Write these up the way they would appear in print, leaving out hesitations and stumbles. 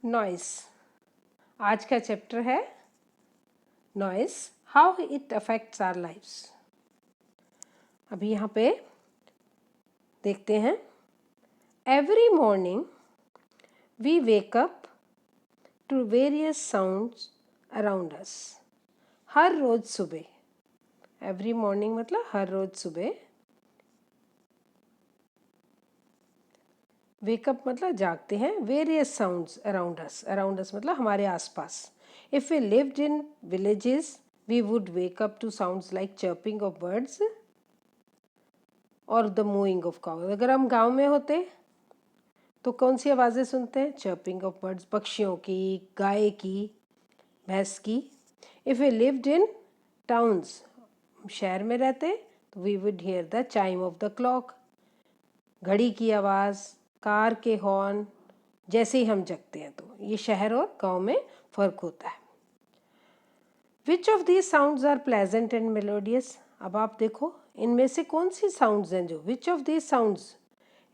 Noise. आज का chapter है noise, how it affects our lives. अभी यहाँ पे देखते हैं। Every morning we wake up to various sounds around us. हर रोज सुबह, एवरी मॉर्निंग मतलब हर रोज सुबह, वेकअप मतलब जागते हैं, various sounds around us, around us मतलब हमारे आसपास। If we lived in villages we would wake up to sounds like chirping of birds और द मूइंग ऑफ काउ। अगर हम गांव में होते तो कौन सी आवाज़ें सुनते हैं? चर्पिंग ऑफ बर्ड्स, पक्षियों की, गाय की, भैंस की। If we lived in towns, शहर में रहते तो we would hear the chime of the clock, घड़ी की आवाज़, कार के हॉर्न, जैसे ही हम जगते हैं। तो ये शहर और गांव में फ़र्क होता है। Which of these sounds are pleasant and melodious. अब आप देखो इनमें से कौन सी साउंड्स हैं जो, विच ऑफ दीज साउंड्स,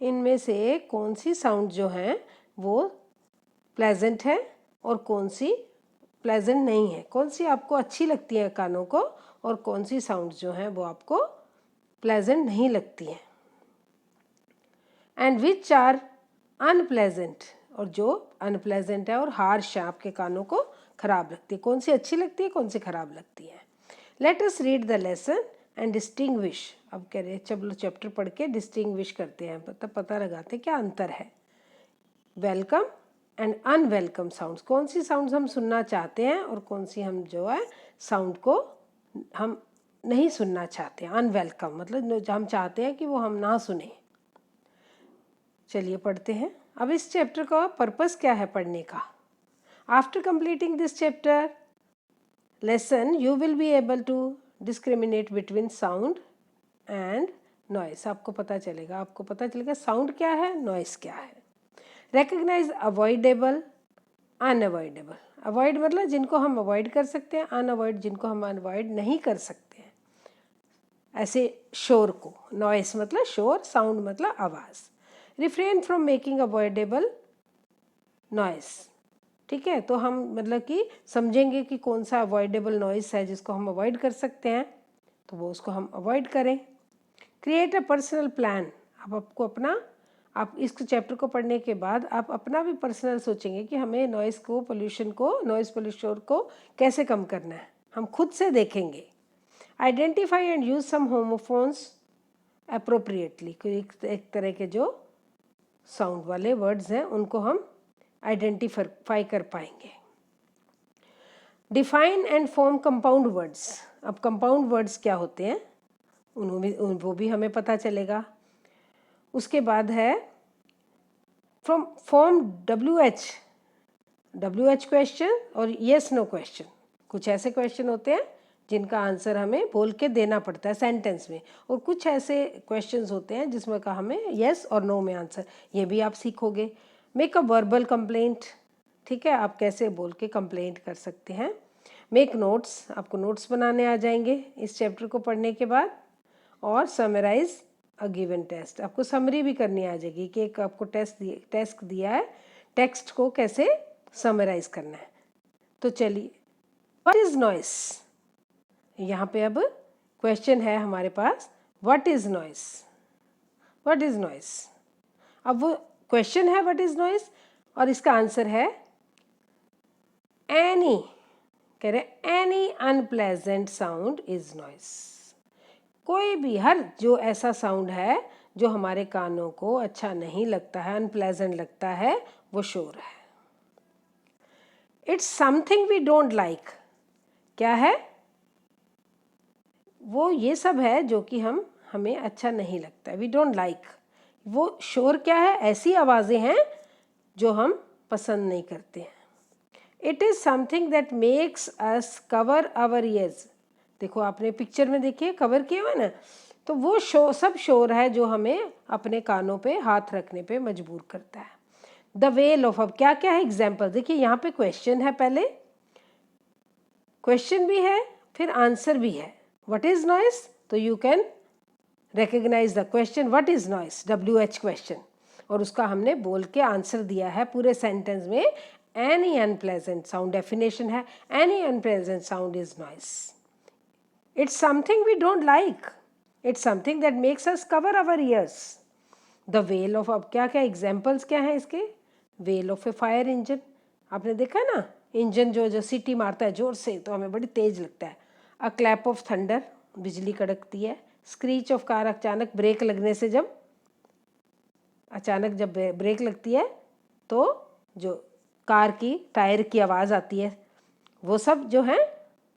इनमें से कौन सी साउंड जो हैं वो प्लेजेंट है और कौन सी प्लेजेंट नहीं है। कौन सी आपको अच्छी लगती है कानों को और कौन सी साउंड्स जो हैं वो आपको प्लेजेंट नहीं लगती हैं। एंड विच आर अनप्लेजेंट, और जो अनप्लेजेंट है और हार्श है, आपके कानों को खराब लगती है। कौन सी अच्छी लगती है, कौन सी खराब लगती है। Let us read the lesson and distinguish. अब कह रहे हैं चलो चैप्टर पढ़ के डिस्टिंग्विश करते हैं, मतलब पता लगाते हैं क्या अंतर है। वेलकम एंड अनवेलकम साउंड्स, कौन सी साउंड्स हम सुनना चाहते हैं और कौन सी हम जो है साउंड को हम नहीं सुनना चाहते हैं। अनवेलकम मतलब हम चाहते हैं कि वो हम ना सुने। चलिए पढ़ते हैं। अब इस चैप्टर का पर्पस क्या है पढ़ने का। After completing this chapter lesson you will be able to discriminate between sound and noise. आपको पता चलेगा साउंड क्या है, नॉइस क्या है। Recognise avoidable, unavoidable. अवॉइड मतलब जिनको हम अवॉइड कर सकते हैं, अनअवॉइड जिनको हम अवॉइड नहीं कर सकते हैं। ऐसे शोर को, नॉइस मतलब शोर, साउंड मतलब आवाज़। Refrain from making avoidable noise. ठीक है, तो हम मतलब कि समझेंगे कि कौन सा अवॉइडेबल नॉइस है जिसको हम अवॉइड कर सकते हैं, तो वो उसको हम अवॉइड करें। Create a personal plan. अब आपको अपना, आप इस चैप्टर को पढ़ने के बाद आप अपना भी पर्सनल सोचेंगे कि हमें नॉइस को, पोल्यूशन को, नॉइस पोल्यूशन को कैसे कम करना है, हम खुद से देखेंगे। Identify and use some homophones appropriately. एक तरह के जो साउंड वाले वर्ड्स हैं उनको हम आइडेंटिफाई कर पाएंगे। Define and form compound words. अब कंपाउंड वर्ड्स क्या होते हैं वो भी हमें पता चलेगा। उसके बाद है फ्रॉम फॉर्म WH क्वेश्चन और येस नो क्वेश्चन। कुछ ऐसे क्वेश्चन होते हैं जिनका आंसर हमें बोल के देना पड़ता है सेंटेंस में, और कुछ ऐसे क्वेश्चंस होते हैं जिसमें का हमें येस और नो में आंसर, ये भी आप सीखोगे। Make a verbal complaint. ठीक है, आप कैसे बोल के कंप्लेंट कर सकते हैं। मेक नोट्स, आपको नोट्स बनाने आ जाएंगे इस चैप्टर को पढ़ने के बाद। और समराइज अ गिवन टेस्ट, आपको समरी भी करनी आ जाएगी कि एक आपको टेस्ट दिया है, टेक्स्ट को कैसे समराइज करना है। तो चलिए, व्हाट इज नॉइस। यहाँ पे अब क्वेश्चन है हमारे पास, what is noise, what is noise. अब वो क्वेश्चन है व्हाट इज नॉइस और इसका आंसर है एनी, कह रहे any unpleasant sound is noise. कोई भी, हर जो ऐसा साउंड है जो हमारे कानों को अच्छा नहीं लगता है, अनप्लेजेंट लगता है, वो शोर है। It's something we don't like. क्या है वो, ये सब है जो कि हमें अच्छा नहीं लगता है, वी डोंट लाइक। वो शोर क्या है, ऐसी आवाज़ें हैं जो हम पसंद नहीं करते हैं। It is something that makes us cover our ears. देखो आपने पिक्चर में देखिए कवर किया हुआ ना, तो वो सब शोर है जो हमें अपने कानों पे हाथ रखने पे मजबूर करता है। द वेल ऑफ, अब क्या क्या है एग्जाम्पल देखिए, यहाँ पे क्वेश्चन है, पहले क्वेश्चन भी है फिर आंसर भी है। व्हाट इज नॉइस, तो you can recognize the question what is noise, WH question, और उसका हमने बोल के आंसर दिया है पूरे सेंटेंस में। एनी अनप्लेजेंट साउंड, डेफिनेशन है any unpleasant sound is noise. It's something we don't like, it's something that makes us cover our ears. The wail of, अब क्या क्या एग्जाम्पल्स क्या हैं इसके? Wail of a fire engine, आपने देखा ना, इंजन जो सीटी मारता है जोर से तो हमें बड़ी तेज लगता है. अ क्लैप ऑफ थंडर, बिजली कड़कती है. स्क्रीच ऑफ कार, अचानक ब्रेक लगने से जब ब्रेक लगती है तो जो कार की टायर की आवाज़ आती है, वो सब जो है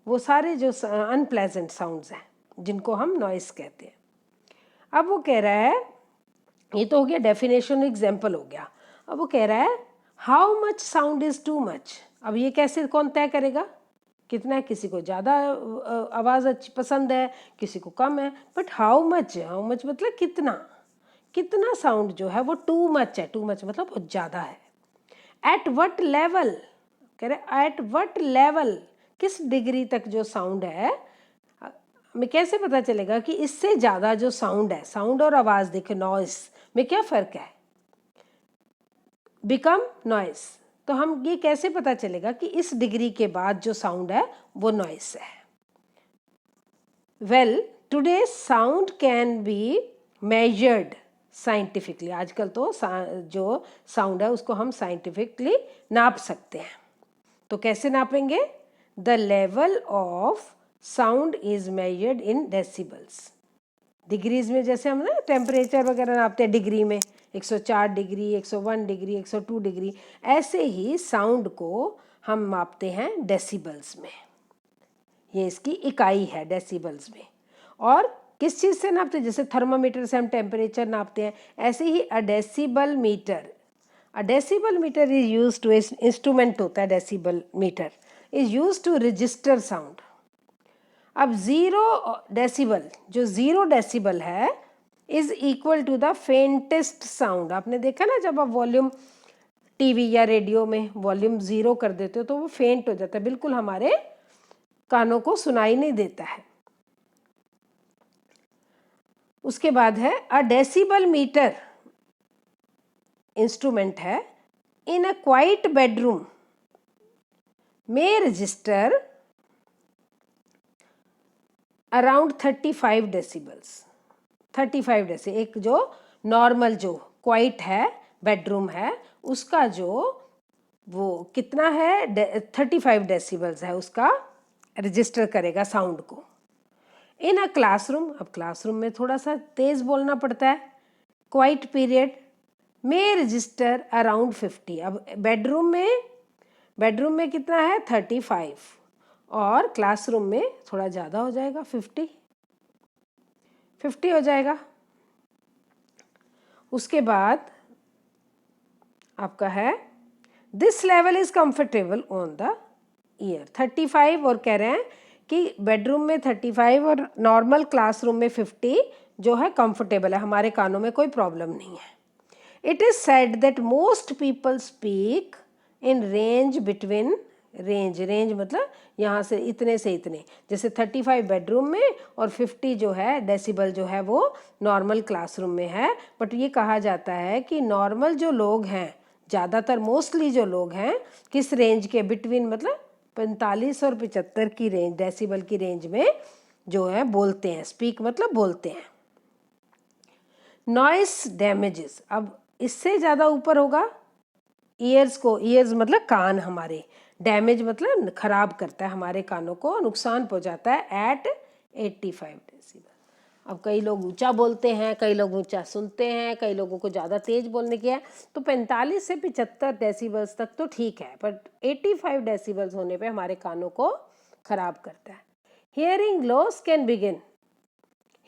वो सारे जो अनप्लेजेंट साउंड्स हैं जिनको हम नॉइस कहते हैं. अब वो कह रहा है, ये तो हो गया डेफिनेशन, एग्जाम्पल हो गया. अब वो कह रहा है how much sound is too much. अब ये कैसे कौन तय करेगा कितना है? किसी को ज़्यादा आवाज़ अच्छी पसंद है, किसी को कम है. बट हाउ मच मतलब कितना, कितना साउंड जो है वो टू मच है. टू मच मतलब बहुत ज़्यादा है. एट वट लेवल, कह रहे एट वट लेवल, किस डिग्री तक जो साउंड है, हमें कैसे पता चलेगा कि इससे ज़्यादा जो साउंड है, साउंड और आवाज़ देखो नॉइस में क्या फ़र्क है, बिकम नॉइस. तो हम ये कैसे पता चलेगा कि इस डिग्री के बाद जो साउंड है वो नॉइस है? Well today sound can be measured scientifically. आजकल तो जो साउंड है उसको हम साइंटिफिकली नाप सकते हैं. तो कैसे नापेंगे? The level of sound is measured in decibels. Degrees में जैसे हम ना टेम्परेचर वगैरह नापते हैं डिग्री में, 104 डिग्री, 101 डिग्री, 102 डिग्री, ऐसे ही साउंड को हम मापते हैं डेसिबल्स में. ये इसकी इकाई है डेसिबल्स में. और किस चीज़ से नापते हैं? जैसे थर्मामीटर से हम टेम्परेचर नापते हैं, ऐसे ही a decibel meter is use to, instrument होता है decibel meter, is use to register sound. अब 0 डेसिबल, जो 0 डेसिबल है is equal to the faintest sound. आपने देखा ना, जब आप वॉल्यूम टीवी या रेडियो में वॉल्यूम 0 कर देते हो तो वो फेंट हो जाता है, बिल्कुल हमारे कानों को सुनाई नहीं देता है. उसके बाद है अ डेसिबल मीटर, इंस्ट्रूमेंट है, इन अ क्वाइट बेडरूम में रजिस्टर अराउंड 35 डेसिबल्स. 35 डेसी, एक जो नॉर्मल जो क्वाइट है बेडरूम है उसका जो वो कितना है 35 डेसिबल्स है, उसका रजिस्टर करेगा साउंड को. इन अ क्लासरूम, अब क्लासरूम में थोड़ा सा तेज बोलना पड़ता है, क्वाइट पीरियड में रजिस्टर अराउंड 50. अब बेडरूम में कितना है 35 और क्लासरूम में थोड़ा ज़्यादा हो जाएगा 50 हो जाएगा. उसके बाद आपका है this level is comfortable on the year. 35 और कह रहे हैं कि बेडरूम में 35 और नॉर्मल क्लासरूम में 50 जो है कंफर्टेबल है, हमारे कानों में कोई प्रॉब्लम नहीं है. It is said that most people speak in range between, range मतलब यहाँ से इतने, जैसे 35 बेडरूम में और 50 जो है डेसिबल जो है वो नॉर्मल क्लासरूम में है. बट ये कहा जाता है कि नॉर्मल जो लोग हैं, ज़्यादातर मोस्टली जो लोग हैं किस रेंज के, बिटवीन मतलब 45 और 75 की रेंज, डेसिबल की रेंज में जो है बोलते हैं. स्पीक मतलब बोलते हैं. नॉइस डैमेजेस, अब इससे ज़्यादा ऊपर होगा ईयर्स मतलब कान हमारे, डैमेज मतलब खराब करता है हमारे कानों को, नुकसान पहुंचाता है एट 85 डेसिबल. अब कई लोग ऊंचा बोलते हैं, कई लोग ऊंचा सुनते हैं, कई लोगों को ज़्यादा तेज बोलने की है, तो 45 से 75 डेसिबल्स तक तो ठीक है, बट 85 डेसिबल्स होने पे हमारे कानों को खराब करता है. Hearing loss can begin.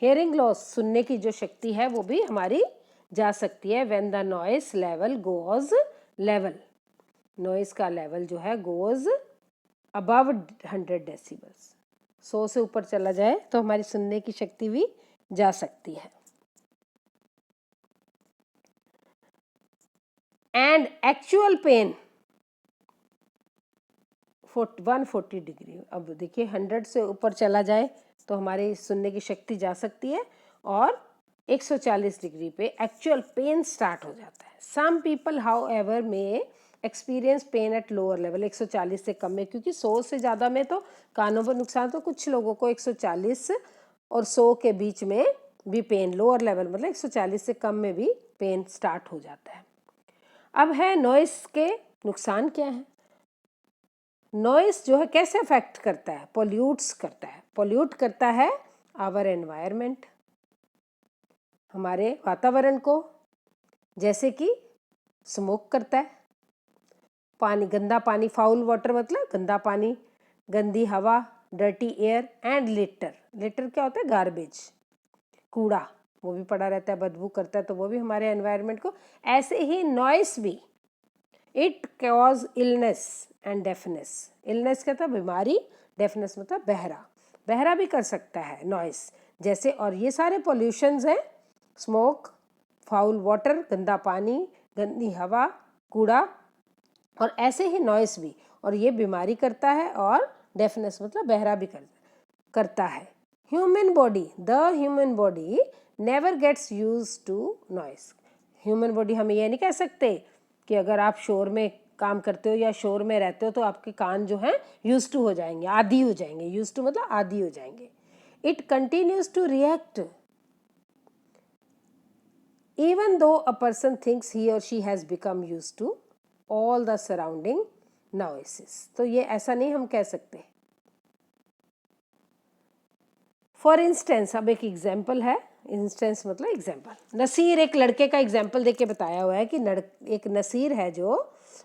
Hearing loss, सुनने की जो शक्ति है वो भी हमारी जा सकती है when the noise level goes level. Noise का लेवल जो है गोज अबव 100 डेसिबल्स. 100 से ऊपर चला जाए तो हमारी सुनने की शक्ति भी जा सकती है. And actual pain 140 degree. अब देखिए 100 से ऊपर चला जाए तो हमारी सुनने की शक्ति जा सकती है और 140 डिग्री पे एक्चुअल पेन स्टार्ट हो जाता है. सम पीपल हाउ एवर में experience pen at lower level, 140 से कम में, क्योंकि 100 से ज़्यादा में तो कानों पर नुकसान, तो कुछ लोगों को 140 और 100 के बीच में भी पेन, लोअर लेवल मतलब 140 से कम में भी पेन स्टार्ट हो जाता है। अब है नॉइस के नुकसान क्या है। नॉइस जो है कैसे अफेक्ट करता है, पोल्यूट्स करता है, पोल्यूट करता है आवर एनवायरनमेंट, हमारे वातावरण को, जैसे कि स्मोक करता है, पानी, गंदा पानी, फाउल वाटर मतलब गंदा पानी, गंदी हवा, dirty air and litter, litre क्या होता है, गार्बेज, कूड़ा, वो भी पड़ा रहता है, बदबू करता है, तो वो भी हमारे एनवायरनमेंट को। ऐसे ही नॉइस भी, it cause illness and deafness, illness क्या था, बीमारी, डेफनेस मतलब बहरा, बहरा भी कर सकता है नॉइस जैसे। और ये सारे पॉल्यूशंस हैं, स्मोक, फाउल वाटर, गंदा पानी, गंदी हवा, कूड़ा, और ऐसे ही नॉइस भी, और ये बीमारी करता है, और डेफनेस मतलब बहरा भी करता है। Human body, the human body never gets use to noise, human body, हम ये नहीं कह सकते कि अगर आप शोर में काम करते हो या शोर में रहते हो तो आपके कान जो हैं यूज टू हो जाएंगे, आदी हो जाएंगे, यूज टू मतलब आदी हो जाएंगे। It continues to react even though a person thinks he or she has become used to all the surrounding noises। तो ये ऐसा नहीं हम कह सकते। फॉर इंस्टेंस, अब एक एग्जाम्पल है, इंस्टेंस मतलब एग्जाम्पल, नसीर एक लड़के का एग्जाम्पल देके बताया हुआ है कि एक नसीर है जो,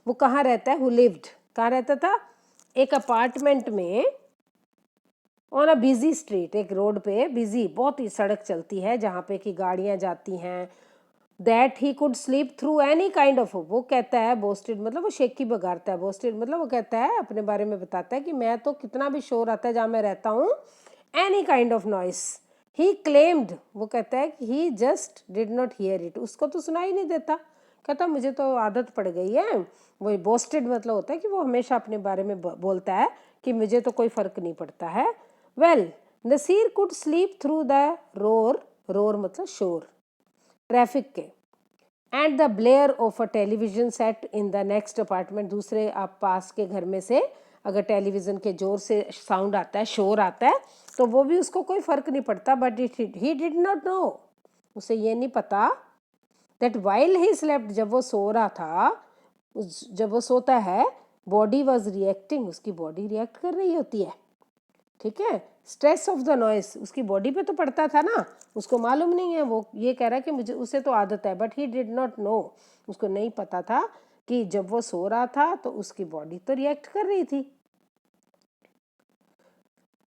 वो कहाँ रहता है, हु लिव्ड, कहाँ रहता था, एक अपार्टमेंट में, ऑन अ बिजी स्ट्रीट, एक रोड पे बिजी, बहुत ही सड़क चलती है जहाँ पे कि गाड़ियाँ जाती हैं, that he could sleep through any kind of, वो कहता है, बोस्टेड मतलब वो शेखी बगाड़ता है, बोस्टेड मतलब वो कहता है, अपने बारे में बताता है कि मैं तो कितना भी शोर आता है जहाँ मैं रहता हूँ, any kind of noise, he claimed, वो कहता है कि he just did not hear it, उसको तो सुनाई नहीं देता, कहता मुझे तो आदत पड़ गई है। वही बोस्टेड मतलब होता है कि वो हमेशा अपने बारे में बोलता है कि मुझे तो कोई फर्क नहीं पड़ता है। Well, Nasir could sleep through the roar, roar मतलब शोर, ट्रैफिक के, and the blare of a television set in the next apartment, दूसरे आप पास के घर में से अगर टेलीविज़न के जोर से साउंड आता है, शोर आता है, तो वो भी उसको कोई फ़र्क नहीं पड़ता, but he did not know, उसे ये नहीं पता दैट वाइल ही स्लेप्ट, जब वो सो रहा था, जब वो सोता है, बॉडी वॉज रिएक्टिंग, उसकी बॉडी रिएक्ट कर रही होती है, ठीक है, स्ट्रेस ऑफ द नॉइस उसकी बॉडी पे तो पड़ता था ना, उसको मालूम नहीं है, वो ये कह रहा है कि मुझे, उसे तो आदत है, but he did not know, उसको नहीं पता था कि जब वो सो रहा था तो उसकी बॉडी तो रिएक्ट कर रही थी।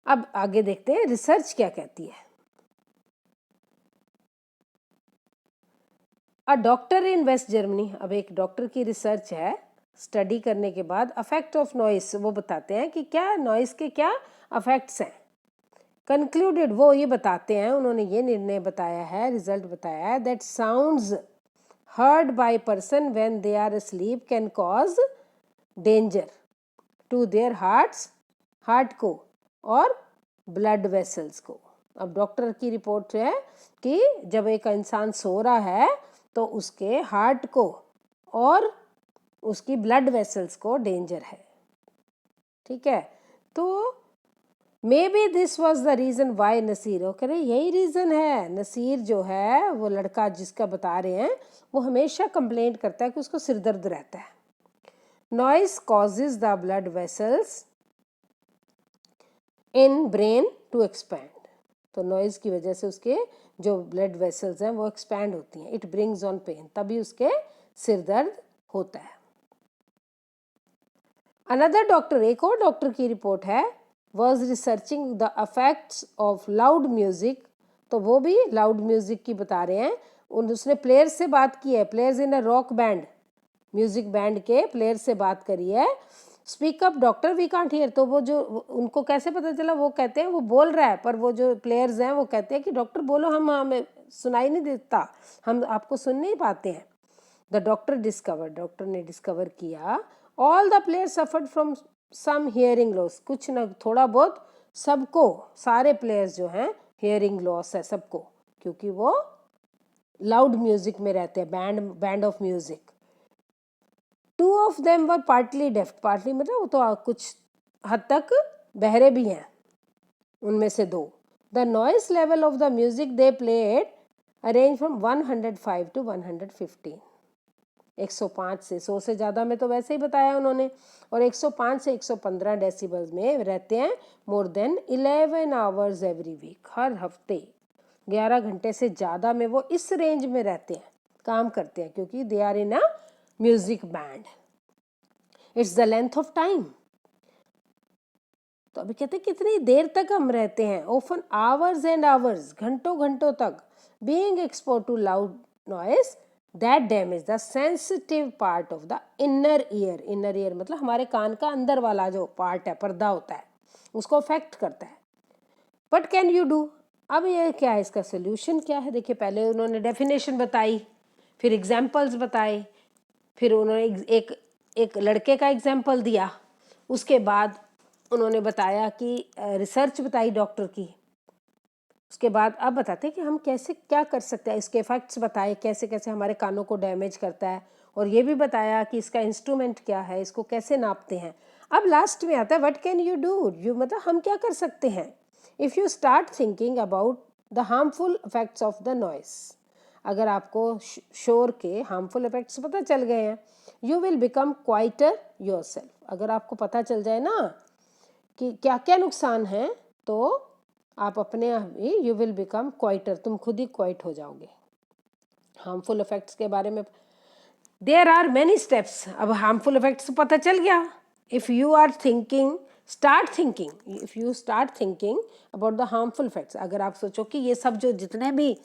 अब आगे देखते हैं रिसर्च क्या कहती है। A doctor in West Germany, अब एक डॉक्टर की रिसर्च है, स्टडी करने के बाद अफेक्ट ऑफ नॉइस, वो बताते हैं कि क्या नॉइस के क्या अफेक्ट्स हैं। कंक्लूडेड, वो ये बताते हैं, उन्होंने ये निर्णय बताया है, रिजल्ट बताया है, that sounds heard by person when they are asleep can cause danger to their hearts, heart को और ब्लड वेसल्स को। अब डॉक्टर की रिपोर्ट है कि जब एक इंसान सो रहा है तो उसके हार्ट को और उसकी ब्लड वेसल्स को डेंजर है, ठीक है। तो maybe this was the reason why Nasir, वो कह रहे यही रीज़न है, नसीर जो है वो लड़का जिसका बता रहे हैं, वो हमेशा कंप्लेंट करता है कि उसको सिर दर्द रहता है। Noise causes the blood vessels in brain to expand, तो नॉइज़ की वजह से उसके जो ब्लड वेसल्स हैं वो एक्सपैंड होती हैं, इट ब्रिंग्स ऑन पेन, तभी उसके सिर दर्द होता है। अनदर डॉक्टर, एक और डॉक्टर की रिपोर्ट है, was researching the affects of loud music, तो वो भी लाउड म्यूजिक की बता रहे हैं, उसने प्लेयर्स से बात की है, players in a rock band, music band के प्लेयर से बात करी है, speak up doctor V can't hear, तो वो जो, उनको कैसे पता चला, वो कहते हैं वो बोल रहा है, पर वो जो प्लेयर्स हैं वो कहते हैं कि डॉक्टर बोलो, हमें सुनाई नहीं देता, हम आपको सुन नहीं पाते हैं। द डॉक्टर डिस्कवर, डॉक्टर ने डिस्कवर किया, all the players suffered from some hearing loss, कुछ न थोड़ा बहुत, सबको, सारे प्लेयर्स जो हैं हियरिंग लॉस है सबको, क्योंकि वो लाउड म्यूजिक में रहते हैं, band of music. 2 of them were partly deaf. partly मतलब वो तो कुछ हद तक बहरे भी हैं, उनमें से 2. The noise level of the music they played range from 105 to 115. 105 से 100 से ज़्यादा में तो वैसे ही बताया उन्होंने, और 105 से 115 डेसिबल्स में रहते हैं more than 11 hours every week. हर हफ्ते 11 घंटे से ज़्यादा में वो इस रेंज में रहते हैं, काम करते हैं, क्योंकि they are in a music band. It's the length of time. तो अभी कहते हैं कितनी देर तक हम रहते हैं. ऑफन आवर्स एंड आवर्स, घंटों घंटों तक. Being expose to loud noise that damage the sensitive part of the inner ear. Inner ear मतलब हमारे कान का अंदर वाला जो पार्ट है, पर्दा होता है, उसको अफेक्ट करता है. But can you do. अब ये क्या है, इसका सोल्यूशन क्या है. देखिए, पहले उन्होंने डेफिनेशन बताई, फिर एग्जाम्पल्स बताए, फिर उन्होंने एक लड़के का एग्जाम्पल दिया, उसके बाद उन्होंने बताया कि रिसर्च बताई डॉक्टर की, उसके बाद अब बताते हैं कि हम कैसे क्या कर सकते हैं. इसके इफेक्ट्स बताए, कैसे कैसे हमारे कानों को डैमेज करता है, और ये भी बताया कि इसका इंस्ट्रूमेंट क्या है, इसको कैसे नापते हैं. अब लास्ट में आता है what can you do. You मतलब हम क्या कर सकते हैं. If you start thinking about the harmful effects of the noise. अगर आपको शोर के हार्मफुल इफेक्ट्स पता चल गए हैं, you will become quieter your self. अगर आपको पता चल जाए ना कि क्या क्या नुकसान है, तो आप अपने आप ही यू विल बिकम क्वाइटर, तुम खुद ही क्वाइट हो जाओगे. हार्मफुल इफेक्ट्स के बारे में देयर आर मैनी स्टेप्स. अब हार्मफुल इफेक्ट्स पता चल गया. If you are thinking, start thinking, if you start thinking about the harmful effects. अगर आप सोचो कि ये सब जो जितने भी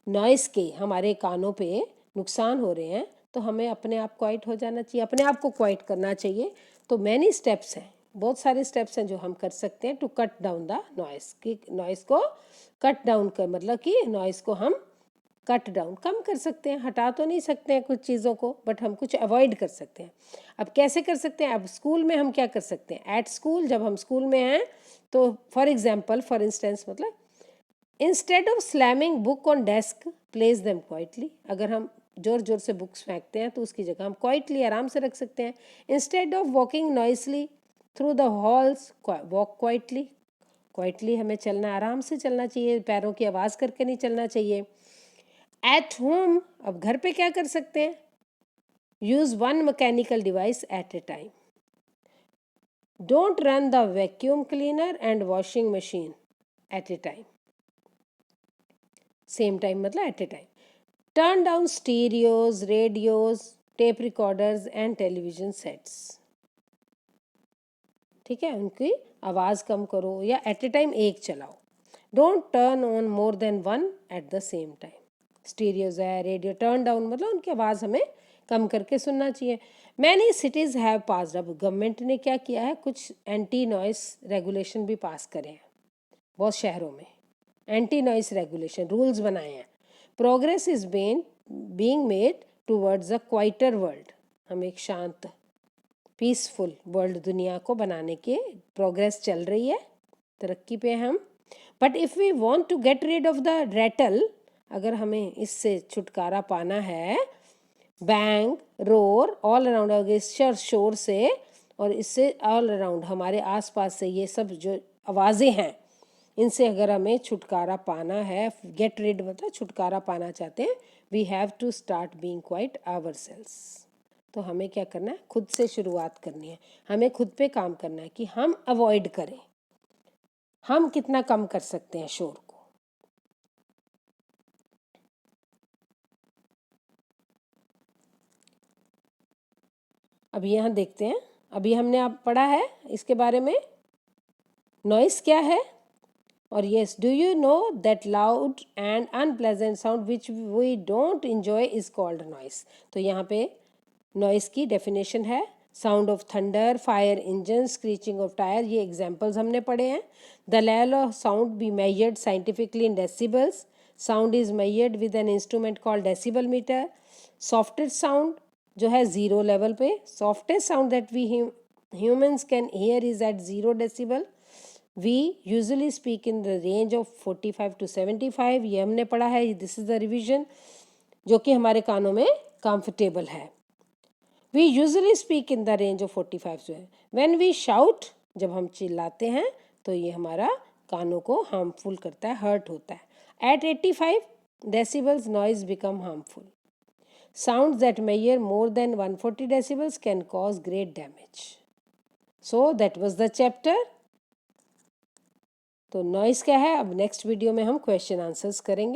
नॉइस के हमारे कानों पे नुकसान हो रहे हैं, तो हमें अपने आप क्वाइट हो जाना चाहिए, अपने आप को क्वाइट करना चाहिए. तो मैनी स्टेप्स हैं, बहुत सारे स्टेप्स हैं जो हम कर सकते हैं to cut down the noise. कि नॉइस को कट डाउन कर मतलब कि नॉइस को हम कट डाउन कम कर सकते हैं. हटा तो नहीं सकते हैं कुछ चीज़ों को, बट हम कुछ अवॉइड कर सकते हैं. अब कैसे कर सकते हैं. अब स्कूल में हम क्या कर सकते हैं. एट स्कूल, जब हम स्कूल में हैं, तो फॉर एग्जाम्पल, फॉर इंस्टेंस मतलब instead of slamming book on desk, place them quietly. अगर हम जोर जोर से बुक्स फेंकते हैं, तो उसकी जगह हम क्वाइटली आराम से रख सकते हैं. Instead of walking नॉइसली through the halls, walk quietly. Quietly हमें चलना, आराम से चलना चाहिए, पैरों की आवाज़ करके नहीं चलना चाहिए. एट होम, अब घर पे क्या कर सकते हैं. Use one mechanical device at a time. Don't run the vacuum cleaner and washing machine at a time. Same time मतलब at a time. Turn down stereos, radios, tape recorders and television sets. ठीक है, उनकी आवाज़ कम करो या eight a time एक चलाओ. Don't turn on more than one at the same time. Stereos है, रेडियो, टर्न डाउन मतलब उनकी आवाज़ हमें कम करके सुनना चाहिए. Many cities have passed. अब गवर्नमेंट ने क्या किया है, कुछ एंटी नॉइस रेगुलेशन भी पास करे हैं. बहुत शहरों में एंटी नॉइस रेगुलेशन रूल्स बनाए हैं. Progress is being made towards a quieter world. हम एक शांत पीसफुल वर्ल्ड, दुनिया को बनाने के प्रोग्रेस चल रही है, तरक्की पे हम. But if we want to get rid of the rattle, अगर हमें इससे छुटकारा पाना है, बैंग, रोर ऑल अराउंड, इस शोर से और इससे ऑल अराउंड हमारे आसपास से ये सब जो आवाज़ें हैं, इनसे अगर हमें छुटकारा पाना है, गेट रिड मतलब छुटकारा पाना चाहते हैं, we have to start being quiet ourselves. तो हमें क्या करना है, खुद से शुरुआत करनी है. हमें खुद पे काम करना है कि हम अवॉइड करें. हम कितना कम कर सकते हैं शोर को. अभी यहाँ देखते हैं, अभी हमने आप पढ़ा है इसके बारे में, नॉइस क्या है. और yes, do you know that loud and unpleasant sound which we don't enjoy is called noise. तो यहाँ पे नॉइस की डेफिनेशन है. Sound of thunder, fire engine, screeching of tyre, ये एग्जाम्पल्स हमने पढ़े हैं. The level of sound be measured scientifically in decibels. Sound is measured with an instrument called decibel meter. Softest sound जो है 0 level पे, softest sound that we humans can hear is at 0 decibel. We usually speak in the range of 45 to 75. ये हमने पढ़ा है, this is the revision, जो कि हमारे कानों में कंफर्टेबल है. We usually speak in the range of 45 से। व्हेन वी शाउट, जब हम चिल्लाते हैं तो ये हमारा कानों को हार्मफुल करता है, हर्ट होता है। At 85 decibels noise become harmful. Sounds that measure more than 140 decibels can cause great damage. So that was the chapter. तो नॉइस क्या है, अब नेक्स्ट वीडियो में हम क्वेश्चन आंसर्स करेंगे।